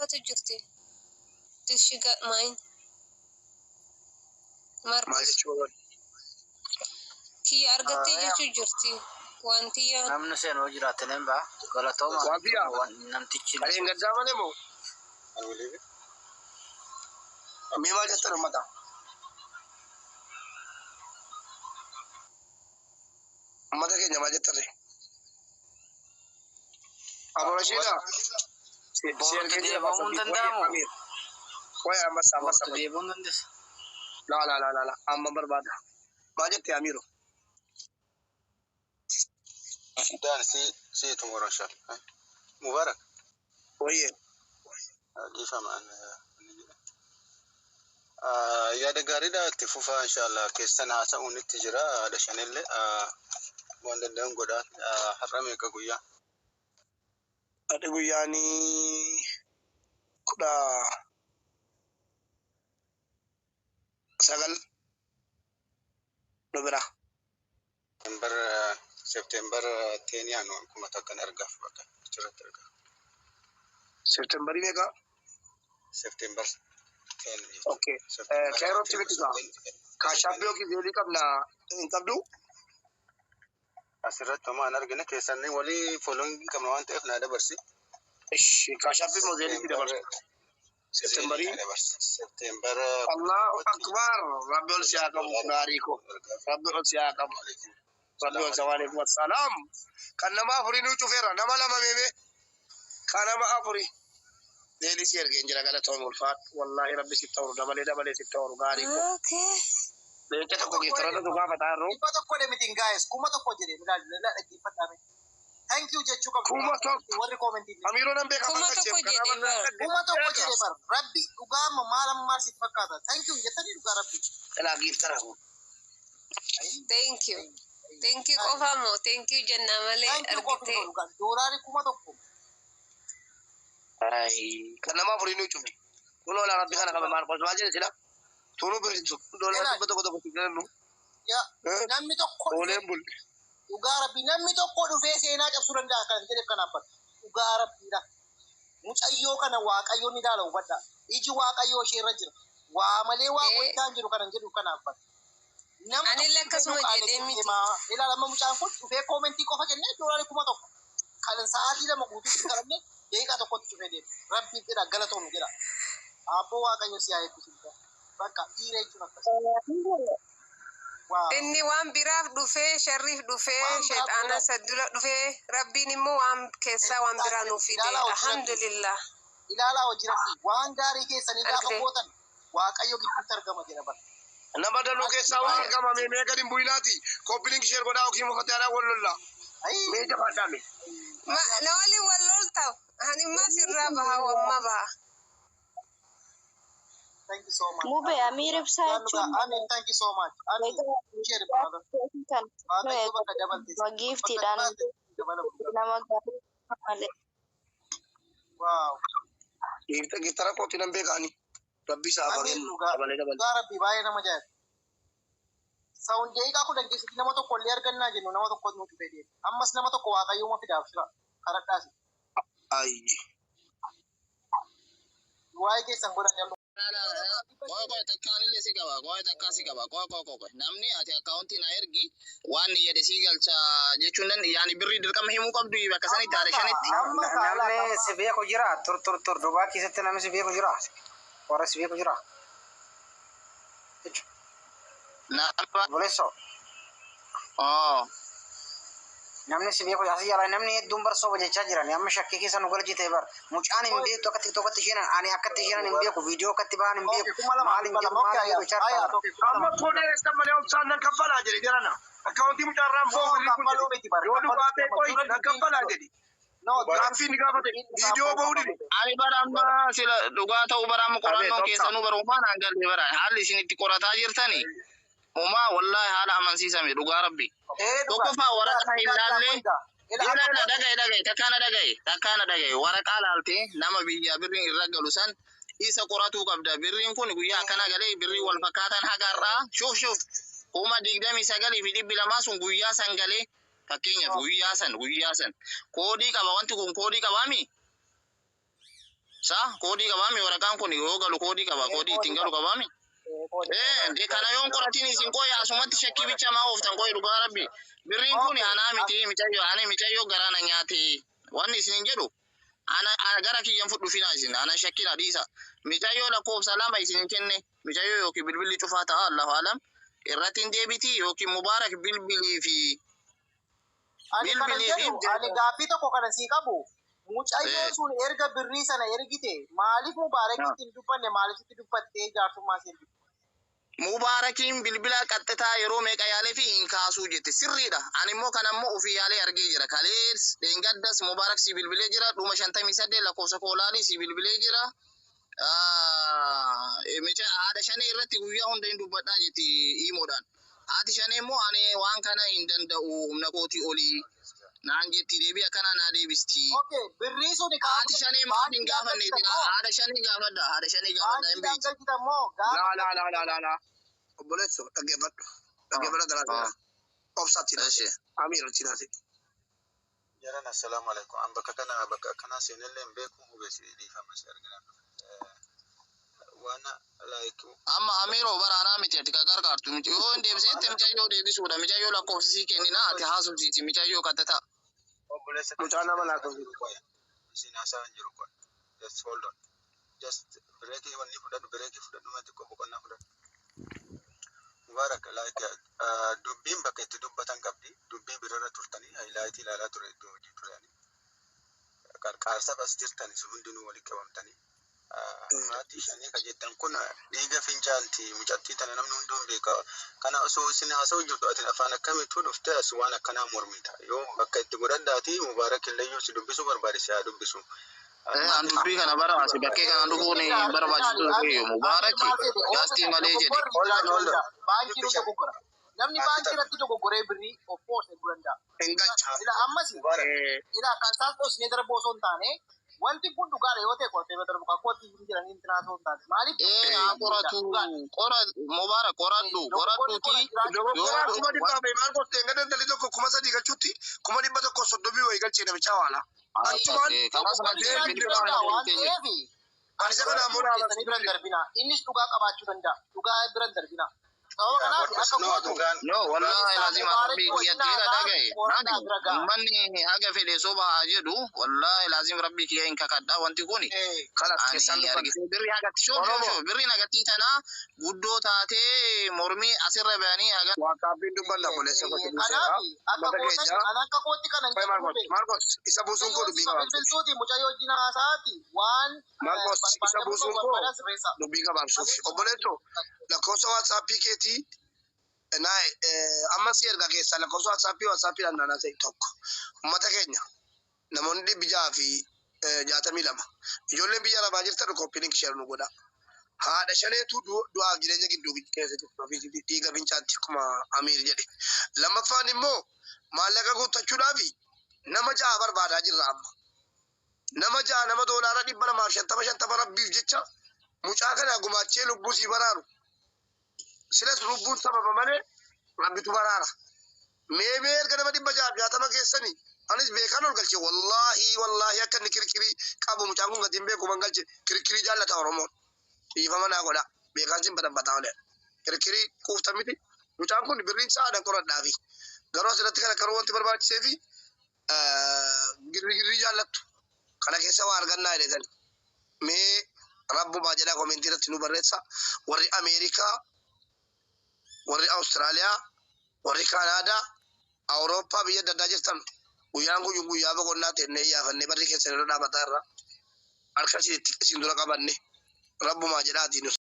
تجرتي تشيغا ماين ماركوس كي أرجتي جشو جرتي وانتيا نمن سين وجرات نمبا غلطوما نمتيجي كريم قدامه نمو ميما جتر متا متا كي جما جتر أبو رشيدا شير كي بون دندامو ويا أما بون دندس لا أما برباد ما جت يا أميرو دان سي تمورشا مبارك ويه دي فما يا دغاريدا تفوفا ان شاء الله كيستنا ساون التجرا هذا شانل وند دان غدا حرمي كغيا أدعو يعني كذا سجل نبرة سبتمبر تاني أنا كم تكن أرجع بقى شرط أرجع سبتمبر ينكا سبتمبر تاني أوكي كيرو تبتدي كاشابيو كي زيادة كمنا إنتبدو أسرت تما أنا أرجع كيساني ولي فلون كم نوان تف نادا برسي إيش كاشابي موديلي كده برس سبتمبر الله أكبر ربي السياقم ناريكو ربي السياقم ربي السوالف والسلام كان ما أفري نوتو فيرا نما لما ميمي كان ما أفري ليلي سير جنجرا قالت تون والفات والله ربي ستور دبلي ستور غاريكو اوكي لينك تكو كيترا تو غافا تارو Ibadah kau demi guys, kuma tu kau jadi, mila lagi fatame. Thank you jechu kam. kuma to Wari comment ini. amiro nambe ka Kuma to ko jadi bar. Kuma tu kau jadi bar. Rabbi ugama malam masih fakada. Thank you jetani juga Rabbi. ela gift tarahu thank you kofamo thank you janna male argite Dorari kuma tu kau. ay kana ma furi nuchu kulo la rabbi kana ka mar ko waje sila tunu bi dola to ko tiganu Ya, namni tu kau. ole bul Uga Rabbi namni tu kau dufe sena jab suranda kan jadi kenapa? Uga Rabbi dah. Mucayo kana wakayo ni dalau bata. Iji wakayo shi rajir. Wa male wa ko tanjiru kana jiru kana apa? Ani lekkas mo jede miti. Ila lama mucaan kun dufe komenti ko fakenne dorari kuma to. Kalan saati da magutu karanne yayi ka to ko dufe de. Rabbi ida galato mu gira. Abo wakayo si ayi bisinta. Baka ire juna kas. inni waan biraaf dhufee sharriif dhufee sheexaana saddula dhufee rabbiin immoo waan keessaa waan biraa nuuf fide alhamdulillah Ilala wajirati waan gaarii keessanii gaafa gootan waaqayyo gidduutti argama jedha bara. nama dalu ke sawa kama me gadin builati ko billing share goda o kimo fatara wallolla me ja fadame ma lawali wallolta hani ma sirra baha wa ma baha Thank you so much. Mube Amir Ibsachu. Amin, thank you so much. Amin. Share brother. No gift dan nama gari. Wow. gift tara ko tinambe gani rabbi sa Amin bagen luga. Luga Rabbi baye nama jaya. Sound jai ka ko dagge siti nama to kolli arganna jennu nama to ko nuti bede. Ammas nama to ko waqayyo ma fida afsira. Karadasi. ay Waye ke sangoda nyallo. koy takkan le sigaba koy takkan sigaba koy namni ati account na ergi wan yede sigal cha jechunden yani birri dirkam himu qabdu ba kasani tare shaniti namne sibe ko jira tur doba ki sette namne sibe ko jira ora sibe ko jira na boleso oh namne sibe ko jasi yala namne dumbar so baje chajira ni amma shakki ki sanu golji tebar muchani mbe to katti shina ani akatti shina ni mbe ko video katti ba ni mbe malin ke malin ko charta amma thode istamale option nan kafala jeri jarana account mu tarram bo yodu baate koy na kafala jeri no rafi ni gafate video bawdi ali baramma sila duga taw baram qoranno ke sanu bar umana angal bara hali siniti qorata jirtani uma wallahi hala amansi sami duga rabbi to ko fa waraka ilalle ila dagay takana dagay waraka lalte nama biya birrin iragalu san isa qoratu qabda birrin kun guya kana gale birri wal fakatan hagarra shuf kuma digdami sagali fi dibila masun guya sangale fakenya guya san kodi qaba wanti kun kodi qabami Sa koodii qabaami waraqaan kun yoo galu koodii qaba koodii ittiin galu qabaami. De kana yoon qoratiin isin qoya asumatti shakkii bicha maa ooftan qoya dhugaa rabbi. Birriin kun anaa miti micayyoo garaana nyaate wanni isin jedhu ana gara kiyyan fudhu fina isin ana shakkina dhiisa. Micayyoo lakkoofsa lama isin kenne micayyoo yookiin bilbilli cufaa ta'a Allahu alam irratti hin deebiti yookiin mubaarak bilbilii fi ani gaaffii tokko kana sii qabu. Mucayyoo sun erga birrii sana ergite maaliif Mubaarakitti hin dubbanne maaliif dubbattee jaarsummaa sirbi? Mubaarakiin bilbila qaxxitaa yeroo meeqa yaalee fi hin kaasuu jette sirriidha. Ani immoo kan ammoo ofii yaalee argee jira. Kalees dheengaddas Mubaarak si bilbilee jira. Dhuma 58 lakkoofsa koolaalii si bilbilee jira. Haadha shanee irratti guyyaa hunda hin dubbadhaa jetti himuudhaan. Haati shanee immoo ani waan kana hin danda'u humna kootii olii. Naan jetti deebii akkana naa deebisti. Okay, birrii suni haati shanii maal hin gaafanne haadha shanii gaafadha hin beektu. La. Obboleetto dhaggeeffadhu garaa obsaatti amiira chinaati. Jaran assalamu alaikum. An bakka kana seenillee hin beeku hubeessi dhiifama si argina. Wana like amma amiiroo baraanaa miti ati gargaartu miti yoo hin deebiseetti micayyoo deebisuudha micayyoo lakkoofsisii kennina ati haasofsiisi micayyoo kattata. obboleessa Mucaa nama laatu isin haasa'aa hin jiru kun. Just hold on. Just breakii wanni fudhadhu mati boqonnaa fudhadhu. Mubaarak like dubbiin bakka itti dubbatan qabdi dubbii birarra turtanii highlightii ilaalaa ture iddoo hojii turanii. Qarqaarsaaf as jirtanii si hundinuu walitti qabamtanii. Haati shanii kan jettan kun dhiiga fincaanti mucattii tana namni hunduun beeka. Kana osoo isin haasa'u jirtu ati afaan akkamitti dhuftee as waan akkanaa mormita. Yoo bakka itti godhadhaati Mubaarak illee si dubbisuu barbaade si haa dubbisu. An dubbii kana baraasi bakkee kana dhufuun barbaachisu ta'e Mubaarak gaastii malee jedhe. Baankii nu dogoggora. Namni baankii irratti dogoggoree birrii of course eeguu danda'a. Ila ammas ila kan isaas dhosnee darbu osoo hin taane wanti kun dhugaadha yoo ta'e qortee darbu kan kootti hin jiranii hin tinaasoo hin taane. Maaliif? Mubaarak qoradhuuti. Dogoggora kuma dhibba bee maal gootee nga daldalii tokko 3,000 galchuutti 130 wayii galchee namicha waala. Innis dhugaa qabaachuu danda'a. Dhugaa biran darbina. No, wallahi lazim rabbi kiyatira dagaye. Manni haga fede soba jedhu wallahi lazim rabbi kiyain kakadda wanti kuni. Kala kesan birri haga show birri nagati tana guddo taate mormi asirra bani haga waqaabin dubbanna boleessa kotti buuseera. Akka kootti kana Marcos isa buusuun ko dubbii qabaatu. Bilbiltuuti mucayyoo wajjin haasaati waan Marcos isa buusuun ko dubbii qabaatuuf. Obboleetto lakkoofsa WhatsApp keetii amma si erga keessa lakkoofsa WhatsApp danda'an ta'e tokko uummata keenya namoonni 662 ijoolleen biyya arabaa jirtan kooppiin ishee nu godha. Haadha shaneetu du'aaf jireenya gidduu keessa jirtu dhiiga fincaatti akkuma Amiir jedhe. Lammaffaan immoo maallaqa guuttachuudhaaf nama 6 barbaadaa jirra amma. Nama 6 nama doolaara 250 rabbiif jecha mucaa kana gumaachee lubbuu si baraaru. Silas lubbuun sababa malee rabbitu baraara. Mee erga nama 660 keessanii anis beekan ol galche wallahi akka inni kirkirii qabu mucaan kun gatiin beeku man galche kirkirii jaallata Oromoon. Dhiifama naa godha beekan sin badabbataa olee kirkirii quufta miti mucaan kun birriin sa'aadan qoradhaafi garuu asirratti kana karuu wanti barbaachisee fi girrii jaallattu kana keessa waa argannaa jedhetan mee rabbumaa jedhaa komentii irratti nu barreessa warri Ameerikaa warri Austraaliyaa warri Kanaadaa Awurooppaa biyya adda addaa jirtan guyyaan kun guyyaa boqonnaa ta'e yaafannee barri keessa irra dhaabataa irra harka isin dura qabanne rabbumaa jedhaatiin